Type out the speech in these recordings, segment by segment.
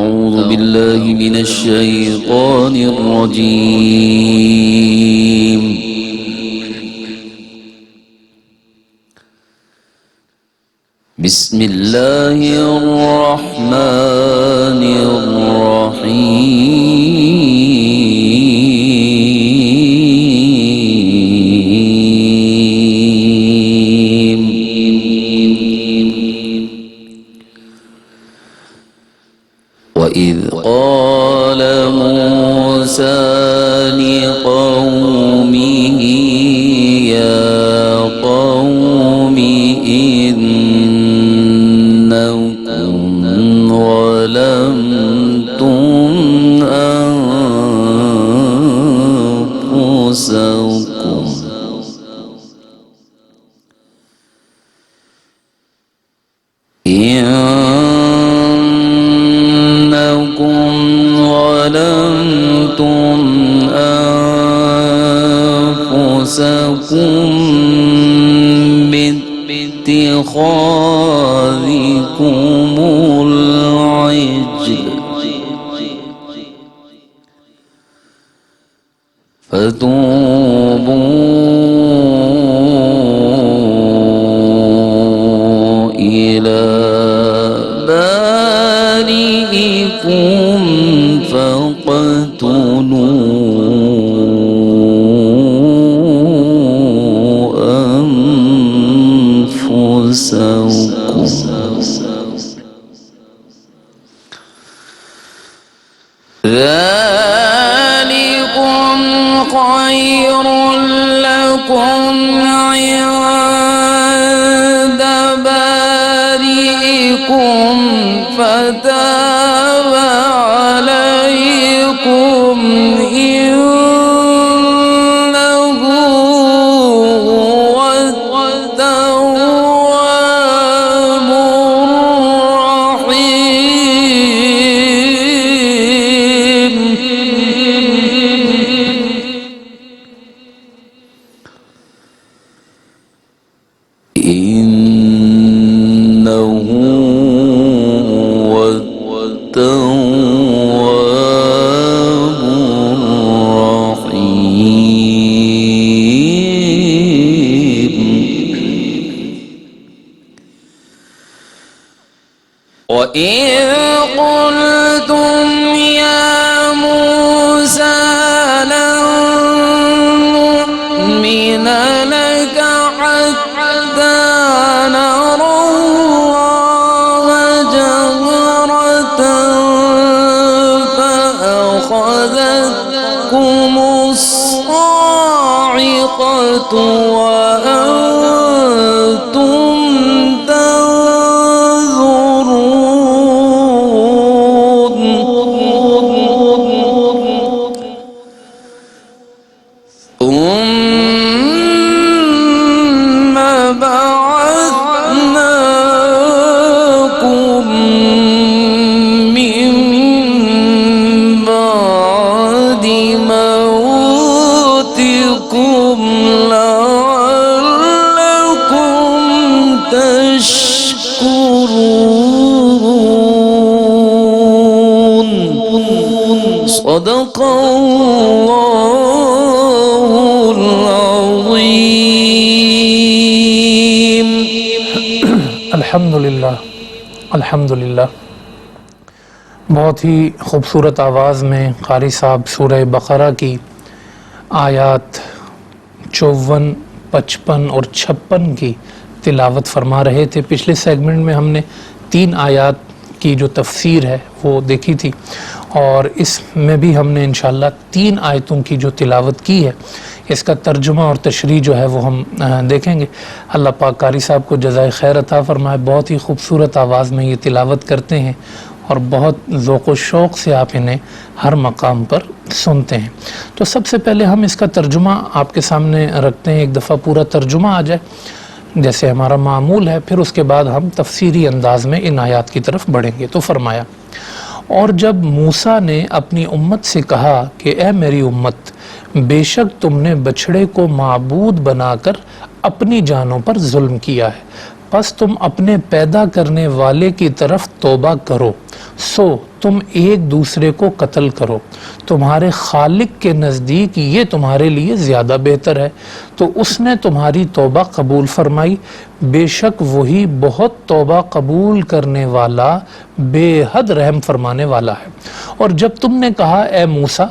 أعوذ بالله من الشيطان الرجيم. بسم الله الرحمن الرحيم. وإذ قال موسى لقومه يا قوم إنكم ظلمتم أنفسكم باتخاذكم العجل فتوبوا إلى بارئكم فاقتلوا ذلكم خير لكم عند بارئكم فتاب عليكم إنه هو التواب الرحيم. إنه هو التواب الرحيم. وإذ قلتم يا موسى لن نؤمن لك حتى نرى الله جهرة فأخذتكم الصاعقة وأنتم ثم بعثناكم من بعد موتكم لعلكم تشكرون. صدق الله العظيم. الحمدللہ بہت ہی خوبصورت آواز میں قاری صاحب سورہ بقرہ کی آیات 54, 55 اور 56 کی تلاوت فرما رہے تھے. پچھلے سیگمنٹ میں ہم نے 3 آیات کی جو تفسیر ہے وہ دیکھی تھی اور اس میں بھی ہم نے انشاءاللہ 3 آیتوں کی جو تلاوت کی ہے اس کا ترجمہ اور تشریح جو ہے وہ ہم دیکھیں گے. اللہ پاک قاری صاحب کو جزائے خیر عطا فرمائے. بہت ہی خوبصورت آواز میں یہ تلاوت کرتے ہیں اور بہت ذوق و شوق سے آپ انہیں ہر مقام پر سنتے ہیں. تو سب سے پہلے ہم اس کا ترجمہ آپ کے سامنے رکھتے ہیں, ایک دفعہ پورا ترجمہ آ جائے جیسے ہمارا معمول ہے, پھر اس کے بعد ہم تفسیری انداز میں ان آیات کی طرف بڑھیں گے. تو فرمایا, اور جب موسیٰ نے اپنی امت سے کہا کہ اے میری امت, بے شک تم نے بچھڑے کو معبود بنا کر اپنی جانوں پر ظلم کیا ہے, پس تم اپنے پیدا کرنے والے کی طرف توبہ کرو سو تم ایک دوسرے کو قتل کرو، تمہارے خالق کے نزدیک یہ تمہارے لیے زیادہ بہتر ہے، تو اس نے تمہاری توبہ قبول فرمائی، بے شک وہی بہت توبہ قبول کرنے والا بے حد رحم فرمانے والا ہے۔ اور جب تم نے کہا اے موسیٰ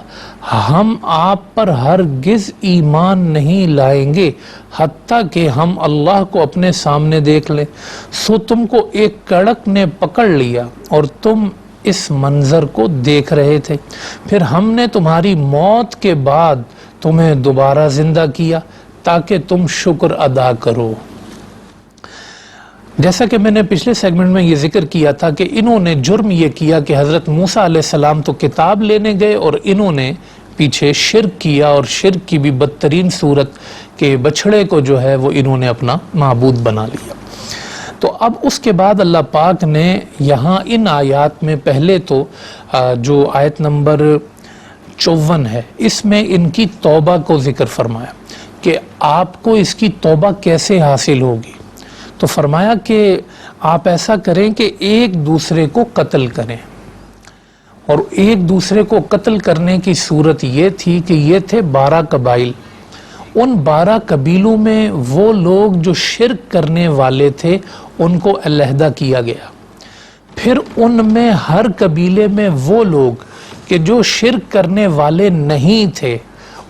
ہم آپ پر ہرگز ایمان نہیں لائیں گے حتیٰ کہ ہم اللہ کو اپنے سامنے دیکھ لیں، سو تم کو ایک کڑک نے پکڑ لیا اور تم اس منظر کو دیکھ رہے تھے، پھر ہم نے تمہاری موت کے بعد تمہیں دوبارہ زندہ کیا تاکہ تم شکر ادا کرو۔ جیسا کہ میں نے پچھلے سیگمنٹ میں یہ ذکر کیا تھا کہ انہوں نے جرم یہ کیا کہ حضرت موسیٰ علیہ السلام تو کتاب لینے گئے اور انہوں نے پیچھے شرک کیا، اور شرک کی بھی بدترین صورت کہ بچھڑے کو جو ہے وہ انہوں نے اپنا معبود بنا لیا۔ تو اب اس کے بعد اللہ پاک نے یہاں ان آیات میں پہلے تو جو آیت نمبر 54 ہے اس میں ان کی توبہ کو ذکر فرمایا کہ آپ کو اس کی توبہ کیسے حاصل ہوگی، تو فرمایا کہ آپ ایسا کریں کہ ایک دوسرے کو قتل کریں، اور ایک دوسرے کو قتل کرنے کی صورت یہ تھی کہ یہ تھے 12 قبائل، ان 12 قبیلوں میں وہ لوگ جو شرک کرنے والے تھے ان کو علیحدہ کیا گیا، پھر ان میں ہر قبیلے میں وہ لوگ کہ جو شرک کرنے والے نہیں تھے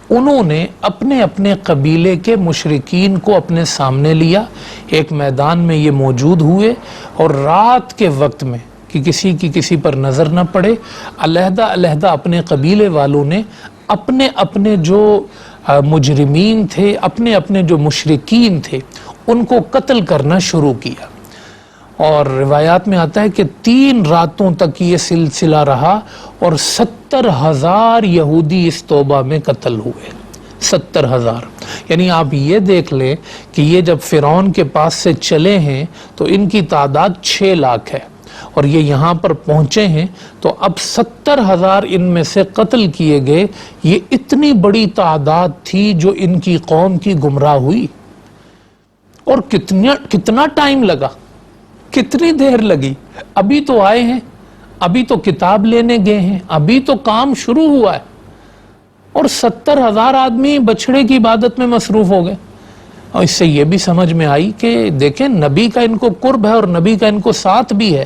انہوں نے اپنے اپنے قبیلے کے مشرکین کو اپنے سامنے لیا، ایک میدان میں یہ موجود ہوئے، اور رات کے وقت میں کہ کسی کی کسی پر نظر نہ پڑے علیحدہ علیحدہ اپنے قبیلے والوں نے اپنے اپنے جو مجرمین تھے، اپنے اپنے جو مشرکین تھے ان کو قتل کرنا شروع کیا۔ اور روایات میں آتا ہے کہ 3 راتوں تک یہ سلسلہ رہا اور 70,000 یہودی اس توبہ میں قتل ہوئے، 70,000۔ یعنی آپ یہ دیکھ لیں کہ یہ جب فرعون کے پاس سے چلے ہیں تو ان کی تعداد 6 لاکھ ہے، اور یہ یہاں پر پہنچے ہیں تو اب 70,000 ان میں سے قتل کیے گئے۔ یہ اتنی بڑی تعداد تھی جو ان کی قوم کی گمراہ ہوئی، اور کتنا ٹائم لگا، کتنی دیر لگی، ابھی تو آئے ہیں، ابھی تو کتاب لینے گئے ہیں، ابھی تو کام شروع ہوا ہے، اور 70,000 آدمی بچھڑے کی عبادت میں مصروف ہو گئے۔ اور اس سے یہ بھی سمجھ میں آئی کہ دیکھیں نبی کا ان کو قرب ہے اور نبی کا ان کو ساتھ بھی ہے،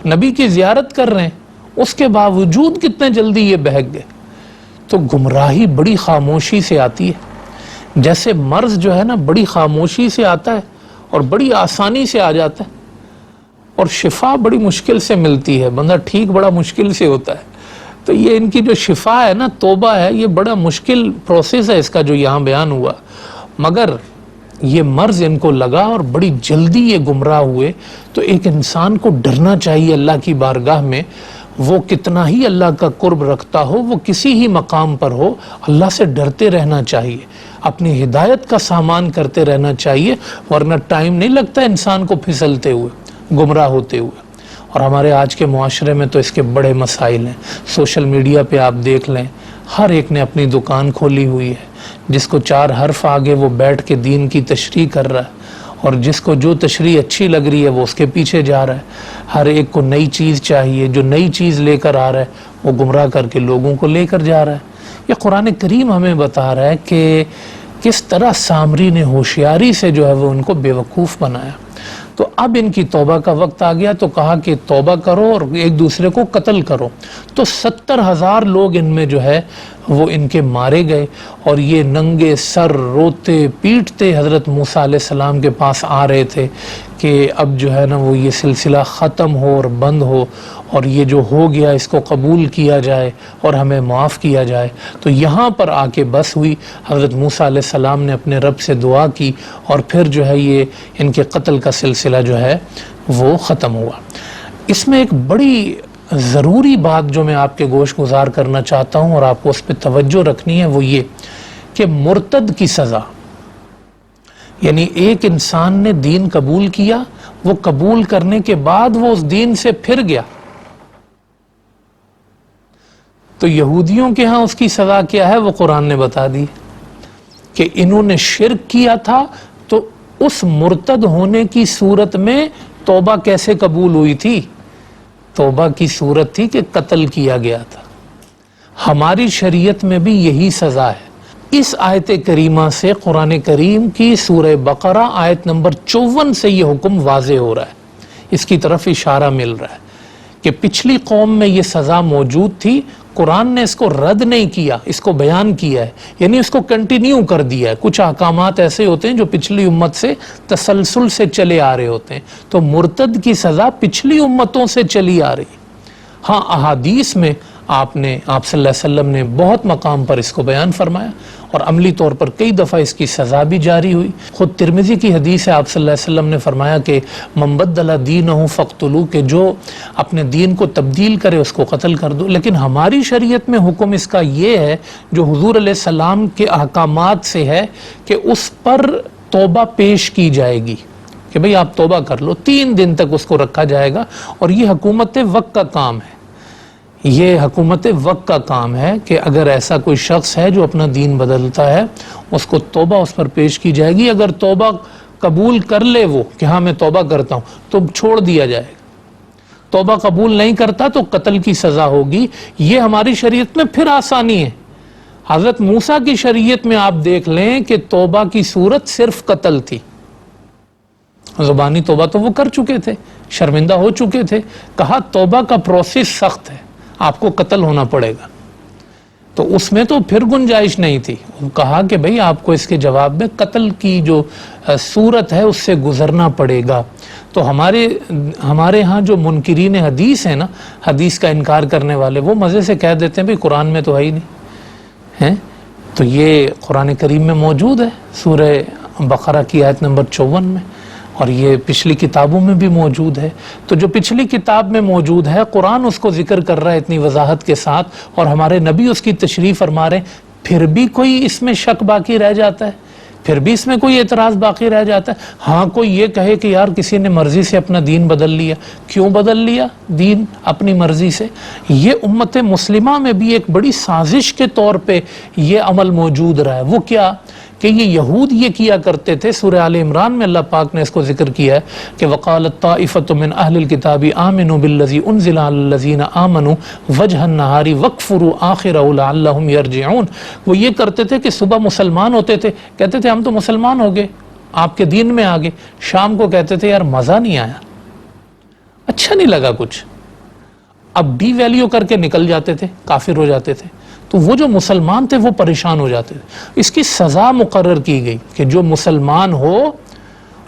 نبی کی زیارت کر رہے ہیں، اس کے باوجود کتنے جلدی یہ بہک گئے۔ تو گمراہی بڑی خاموشی سے آتی ہے، جیسے مرض جو ہے نا بڑی خاموشی سے آتا ہے اور بڑی آسانی سے آ جاتا ہے، اور شفا بڑی مشکل سے ملتی ہے، بندہ ٹھیک بڑا مشکل سے ہوتا ہے۔ تو یہ ان کی جو شفا ہے نا، توبہ ہے، یہ بڑا مشکل پروسیس ہے اس کا جو یہاں بیان ہوا، مگر یہ مرض ان کو لگا اور بڑی جلدی یہ گمراہ ہوئے۔ تو ایک انسان کو ڈرنا چاہیے اللہ کی بارگاہ میں، وہ کتنا ہی اللہ کا قرب رکھتا ہو، وہ کسی ہی مقام پر ہو، اللہ سے ڈرتے رہنا چاہیے، اپنی ہدایت کا سامان کرتے رہنا چاہیے، ورنہ ٹائم نہیں لگتا انسان کو پھسلتے ہوئے، گمراہ ہوتے ہوئے۔ اور ہمارے آج کے معاشرے میں تو اس کے بڑے مسائل ہیں، سوشل میڈیا پہ آپ دیکھ لیں، ہر ایک نے اپنی دکان کھولی ہوئی ہے، جس کو 4 حرف آگے وہ بیٹھ کے دین کی تشریح کر رہا ہے، اور جس کو جو تشریح اچھی لگ رہی ہے وہ اس کے پیچھے جا رہا ہے۔ ہر ایک کو نئی چیز چاہیے، جو نئی چیز لے کر آ رہا ہے وہ گمراہ کر کے لوگوں کو لے کر جا رہا ہے۔ یہ قرآن کریم ہمیں بتا رہا ہے کہ کس طرح سامری نے ہوشیاری سے جو ہے وہ ان کو بیوقوف بنایا۔ تو اب ان کی توبہ کا وقت آ گیا، تو کہا کہ توبہ کرو اور ایک دوسرے کو قتل کرو۔ تو 70,000 لوگ ان میں جو ہے وہ ان کے مارے گئے، اور یہ ننگے سر روتے پیٹتے حضرت موسیٰ علیہ السلام کے پاس آ رہے تھے کہ اب جو ہے نا وہ یہ سلسلہ ختم ہو اور بند ہو، اور یہ جو ہو گیا اس کو قبول کیا جائے اور ہمیں معاف کیا جائے۔ تو یہاں پر آ کے بس ہوئی، حضرت موسیٰ علیہ السلام نے اپنے رب سے دعا کی، اور پھر جو ہے یہ ان کے قتل کا سلسلہ جو ہے وہ ختم ہوا۔ اس میں ایک بڑی ضروری بات جو میں آپ کے گوش گزار کرنا چاہتا ہوں اور آپ کو اس پہ توجہ رکھنی ہے، وہ یہ کہ مرتد کی سزا، یعنی ایک انسان نے دین قبول کیا، وہ قبول کرنے کے بعد وہ اس دین سے پھر گیا، تو یہودیوں کے ہاں اس کی سزا کیا ہے وہ قرآن نے بتا دی کہ انہوں نے شرک کیا تھا، تو اس مرتد ہونے کی صورت میں توبہ کیسے قبول ہوئی تھی؟ توبہ کی صورت تھی کہ قتل کیا گیا تھا. ہماری شریعت میں بھی یہی سزا ہے. اس آیت کریمہ سے قرآن کریم کی سورہ بقرہ آیت نمبر 54 سے یہ حکم واضح ہو رہا ہے. اس کی طرف اشارہ مل رہا ہے کہ پچھلی قوم میں یہ سزا موجود تھی, قرآن نے اس کو رد نہیں کیا, اس کو بیان کیا ہے, یعنی اس کو کنٹینیو کر دیا ہے. کچھ احکامات ایسے ہوتے ہیں جو پچھلی امت سے تسلسل سے چلے آ رہے ہوتے ہیں, تو مرتد کی سزا پچھلی امتوں سے چلی آ رہی. ہاں احادیث میں آپ صلی اللہ علیہ وسلم نے بہت مقام پر اس کو بیان فرمایا اور عملی طور پر کئی دفعہ اس کی سزا بھی جاری ہوئی. خود ترمذی کی حدیث ہے, آپ صلی اللہ علیہ وسلم نے فرمایا کہ من بدل دینہ فاقتلوہ, کہ جو اپنے دین کو تبدیل کرے اس کو قتل کر دو. لیکن ہماری شریعت میں حکم اس کا یہ ہے جو حضور علیہ السلام کے احکامات سے ہے کہ اس پر توبہ پیش کی جائے گی کہ بھئی آپ توبہ کر لو. 3 دن تک اس کو رکھا جائے گا, اور یہ حکومت وقت کا کام ہے. یہ حکومت وقت کا کام ہے کہ اگر ایسا کوئی شخص ہے جو اپنا دین بدلتا ہے, اس کو توبہ اس پر پیش کی جائے گی. اگر توبہ قبول کر لے وہ کہ ہاں میں توبہ کرتا ہوں, تو چھوڑ دیا جائے گا. توبہ قبول نہیں کرتا تو قتل کی سزا ہوگی. یہ ہماری شریعت میں پھر آسانی ہے. حضرت موسیٰ کی شریعت میں آپ دیکھ لیں کہ توبہ کی صورت صرف قتل تھی. زبانی توبہ تو وہ کر چکے تھے, شرمندہ ہو چکے تھے, کہا توبہ کا پروسیس سخت ہے, آپ کو قتل ہونا پڑے گا. تو اس میں تو پھر گنجائش نہیں تھی. کہا کہ بھئی آپ کو اس کے جواب میں قتل کی جو صورت ہے اس سے گزرنا پڑے گا. تو ہمارے ہاں جو منکرین حدیث ہیں نا, حدیث کا انکار کرنے والے, وہ مزے سے کہہ دیتے ہیں بھئی قرآن میں تو ہے ہی نہیں ہے. تو یہ قرآن کریم میں موجود ہے, سورہ بقرہ کی آیت نمبر 54 میں, اور یہ پچھلی کتابوں میں بھی موجود ہے. تو جو پچھلی کتاب میں موجود ہے, قرآن اس کو ذکر کر رہا ہے اتنی وضاحت کے ساتھ, اور ہمارے نبی اس کی تشریح فرما رہے ہیں. پھر بھی کوئی اس میں شک باقی رہ جاتا ہے, پھر بھی اس میں کوئی اعتراض باقی رہ جاتا ہے. ہاں کوئی یہ کہے کہ یار کسی نے مرضی سے اپنا دین بدل لیا. کیوں بدل لیا دین اپنی مرضی سے؟ یہ امت مسلمہ میں بھی ایک بڑی سازش کے طور پہ یہ عمل موجود رہا ہے. وہ کیا کہ یہ یہود یہ کیا کرتے تھے. سورہ آل عمران میں اللہ پاک نے اس کو ذکر کیا ہے کہ وقالت طائفۃ من اہل الکتاب آمنوا بالذی انزل علی الذین آمنوا وجہ النہار واکفروا آخرہ لعلہم یرجعون. وہ یہ کرتے تھے کہ صبح مسلمان ہوتے تھے, کہتے تھے ہم تو مسلمان ہو گئے, آپ کے دین میں آگے. شام کو کہتے تھے یار مزہ نہیں آیا, اچھا نہیں لگا کچھ, اب ڈی ویلیو کر کے نکل جاتے تھے, کافر ہو جاتے تھے. تو وہ جو مسلمان تھے وہ پریشان ہو جاتے تھے. اس کی سزا مقرر کی گئی کہ جو مسلمان ہو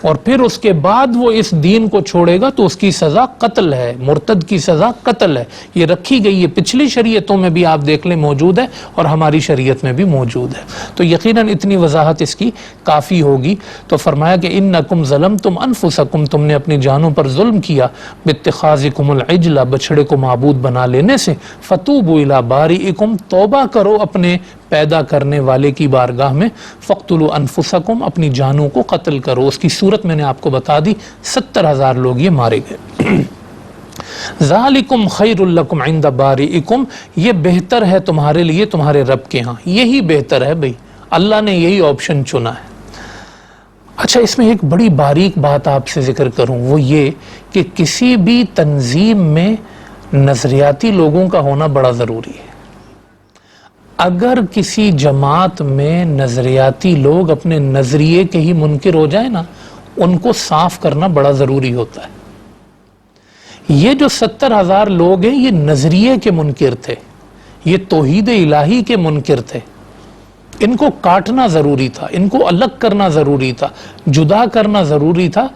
اور پھر اس کے بعد وہ اس دین کو چھوڑے گا تو اس کی سزا قتل ہے, مرتد کی سزا قتل ہے. یہ رکھی گئی ہے, پچھلی شریعتوں میں بھی آپ دیکھ لیں موجود ہے, اور ہماری شریعت میں بھی موجود ہے. تو یقیناً اتنی وضاحت اس کی کافی ہوگی. تو فرمایا کہ انکم ظلمتم انفسکم, تم نے اپنی جانوں پر ظلم کیا, باتخاذکم العجل, بچڑے کو معبود بنا لینے سے, فتوبوا الی بارئکم, توبہ کرو اپنے پیدا کرنے والے کی بارگاہ میں, فقتلوا انفسکم, اپنی جانوں کو قتل کرو. اس کی صورت میں نے آپ کو بتا دی, 70,000 لوگ یہ مارے گئے. ذالکم خیر لکم عند بارئکم, یہ بہتر ہے تمہارے لیے تمہارے رب کے ہاں, یہی بہتر ہے بھئی, اللہ نے یہی آپشن چنا ہے. اچھا, اس میں ایک بڑی باریک بات آپ سے ذکر کروں, وہ یہ کہ کسی بھی تنظیم میں نظریاتی لوگوں کا ہونا بڑا ضروری ہے. اگر کسی جماعت میں نظریاتی لوگ اپنے نظریے کے ہی منکر ہو جائیں نا, ان کو صاف کرنا بڑا ضروری ہوتا ہے. یہ جو 70,000 لوگ ہیں یہ نظریے کے منکر تھے, یہ توحید الہی کے منکر تھے. ان کو کاٹنا ضروری تھا, ان کو الگ کرنا ضروری تھا, جدا کرنا ضروری تھا,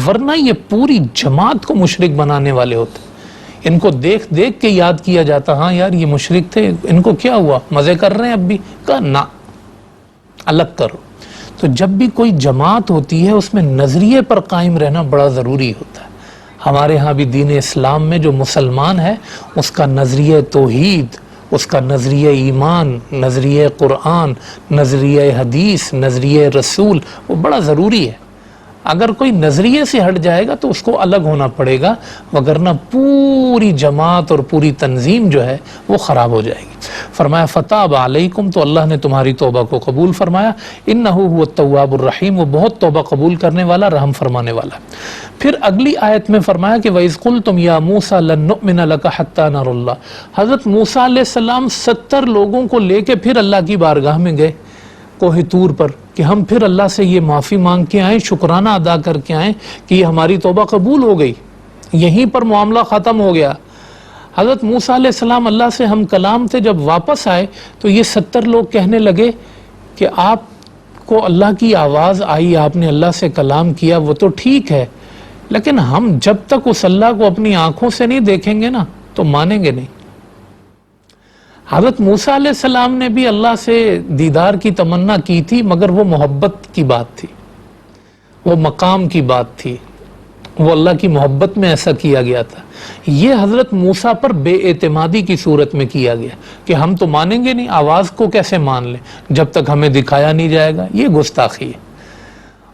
ورنہ یہ پوری جماعت کو مشرک بنانے والے ہوتے. ان کو دیکھ دیکھ کے یاد کیا جاتا, ہاں یار یہ مشرک تھے, ان کو کیا ہوا, مزے کر رہے ہیں اب بھی, کہا نا الگ کرو. تو جب بھی کوئی جماعت ہوتی ہے اس میں نظریے پر قائم رہنا بڑا ضروری ہوتا ہے. ہمارے ہاں بھی دین اسلام میں جو مسلمان ہے اس کا نظریہ توحید, اس کا نظریہ ایمان, نظریہ قرآن, نظریہ حدیث, نظریہ رسول, وہ بڑا ضروری ہے. اگر کوئی نظریے سے ہٹ جائے گا تو اس کو الگ ہونا پڑے گا، وگرنہ پوری جماعت اور پوری تنظیم جو ہے وہ خراب ہو جائے گی۔ فرمایا فتاب علیکم، تو اللہ نے تمہاری توبہ کو قبول فرمایا، انہ هو التواب الرحیم، وہ بہت توبہ قبول کرنے والا، رحم فرمانے والا۔ پھر اگلی آیت میں فرمایا کہ وَإِذْ قُلْتُمْ يَا مُوسَى لَن نُؤْمِنَ لَكَ حَتَّى نَرَى اللَّهَ، حضرت موسیٰ علیہ السلام 70 لوگوں کو لے کے پھر اللہ کی بارگاہ میں گئے کوہ طور پر کہ ہم پھر اللہ سے یہ معافی مانگ کے آئیں، شکرانہ ادا کر کے آئیں کہ یہ ہماری توبہ قبول ہو گئی، یہیں پر معاملہ ختم ہو گیا۔ حضرت موسیٰ علیہ السلام اللہ سے ہم کلام تھے، جب واپس آئے تو یہ 70 لوگ کہنے لگے کہ آپ کو اللہ کی آواز آئی، آپ نے اللہ سے کلام کیا، وہ تو ٹھیک ہے، لیکن ہم جب تک اس اللہ کو اپنی آنکھوں سے نہیں دیکھیں گے نا تو مانیں گے نہیں۔ حضرت موسیٰ علیہ السلام نے بھی اللہ سے دیدار کی تمنا کی تھی، مگر وہ محبت کی بات تھی، وہ مقام کی بات تھی، وہ اللہ کی محبت میں ایسا کیا گیا تھا۔ یہ حضرت موسیٰ پر بے اعتمادی کی صورت میں کیا گیا کہ ہم تو مانیں گے نہیں، آواز کو کیسے مان لیں جب تک ہمیں دکھایا نہیں جائے گا، یہ گستاخی ہے۔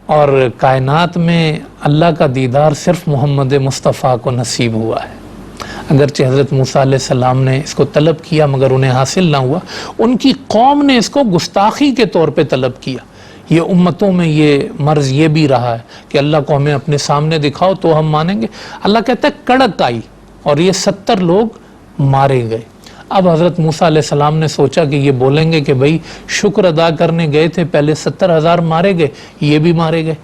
اور کائنات میں اللہ کا دیدار صرف محمد مصطفیٰ کو نصیب ہوا ہے، اگرچہ حضرت موسیٰ علیہ السلام نے اس کو طلب کیا مگر انہیں حاصل نہ ہوا، ان کی قوم نے اس کو گستاخی کے طور پہ طلب کیا۔ یہ امتوں میں یہ مرض یہ بھی رہا ہے کہ اللہ کو ہمیں اپنے سامنے دکھاؤ تو ہم مانیں گے۔ اللہ کہتا ہے کڑک آئی اور یہ 70 لوگ مارے گئے۔ اب حضرت موسیٰ علیہ السلام نے سوچا کہ یہ بولیں گے کہ بھئی شکر ادا کرنے گئے تھے، پہلے 70,000 مارے گئے، یہ بھی مارے گئے،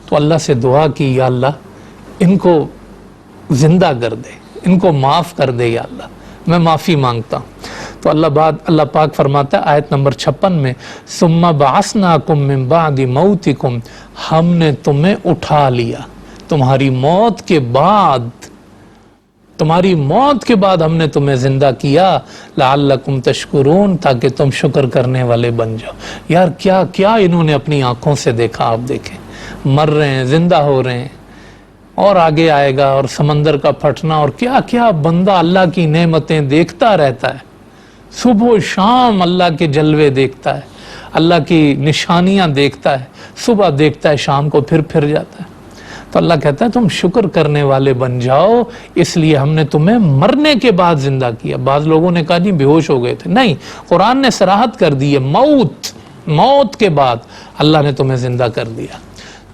تو اللہ سے دعا کی یا اللہ ان کو زندہ کر دے، ان کو معاف کر دے یا اللہ، میں معافی مانگتا ہوں۔ تو اللہ پاک فرماتا ہے آیت نمبر 56 میں ثم بعثناکم من بعد موتکم، ہم نے تمہیں اٹھا لیا تمہاری موت کے بعد، تمہاری موت کے بعد ہم نے تمہیں زندہ کیا، لعلکم تشکرون، تاکہ تم شکر کرنے والے بن جاؤ۔ یار کیا کیا انہوں نے اپنی آنکھوں سے دیکھا، آپ دیکھیں مر رہے ہیں، زندہ ہو رہے ہیں، اور آگے آئے گا اور سمندر کا پھٹنا، اور کیا کیا بندہ اللہ کی نعمتیں دیکھتا رہتا ہے، صبح و شام اللہ کے جلوے دیکھتا ہے، اللہ کی نشانیاں دیکھتا ہے، صبح دیکھتا ہے شام کو پھر جاتا ہے۔ تو اللہ کہتا ہے تم شکر کرنے والے بن جاؤ، اس لیے ہم نے تمہیں مرنے کے بعد زندہ کیا۔ بعض لوگوں نے کہا جی بے ہوش ہو گئے تھے، نہیں، قرآن نے صراحت کر دی ہے، موت کے بعد اللہ نے تمہیں زندہ کر دیا۔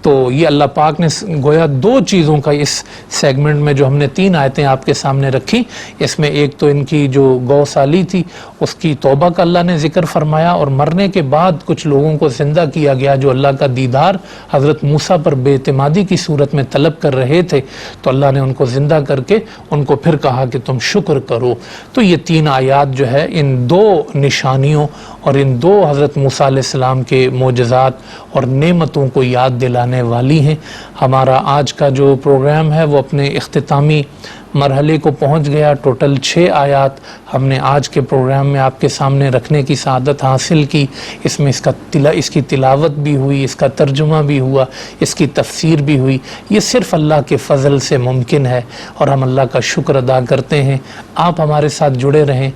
تو یہ اللہ پاک نے گویا 2 چیزوں کا اس سیگمنٹ میں جو ہم نے 3 آیتیں آپ کے سامنے رکھی، اس میں ایک تو ان کی جو گوسالی تھی اس کی توبہ کا اللہ نے ذکر فرمایا، اور مرنے کے بعد کچھ لوگوں کو زندہ کیا گیا جو اللہ کا دیدار حضرت موسیٰ پر بے اعتمادی کی صورت میں طلب کر رہے تھے، تو اللہ نے ان کو زندہ کر کے ان کو پھر کہا کہ تم شکر کرو۔ تو یہ 3 آیات جو ہے ان 2 نشانیوں اور ان 2 حضرت موسیٰ علیہ السلام کے معجزات اور نعمتوں کو یاد دلانے والی ہیں۔ ہمارا آج کا جو پروگرام ہے وہ اپنے اختتامی مرحلے کو پہنچ گیا۔ ٹوٹل 6 آیات ہم نے آج کے پروگرام میں آپ کے سامنے رکھنے کی سعادت حاصل کی۔ اس میں اس کی تلاوت بھی ہوئی، اس کا ترجمہ بھی ہوا، اس کی تفسیر بھی ہوئی۔ یہ صرف اللہ کے فضل سے ممکن ہے اور ہم اللہ کا شکر ادا کرتے ہیں۔ آپ ہمارے ساتھ جڑے رہیں۔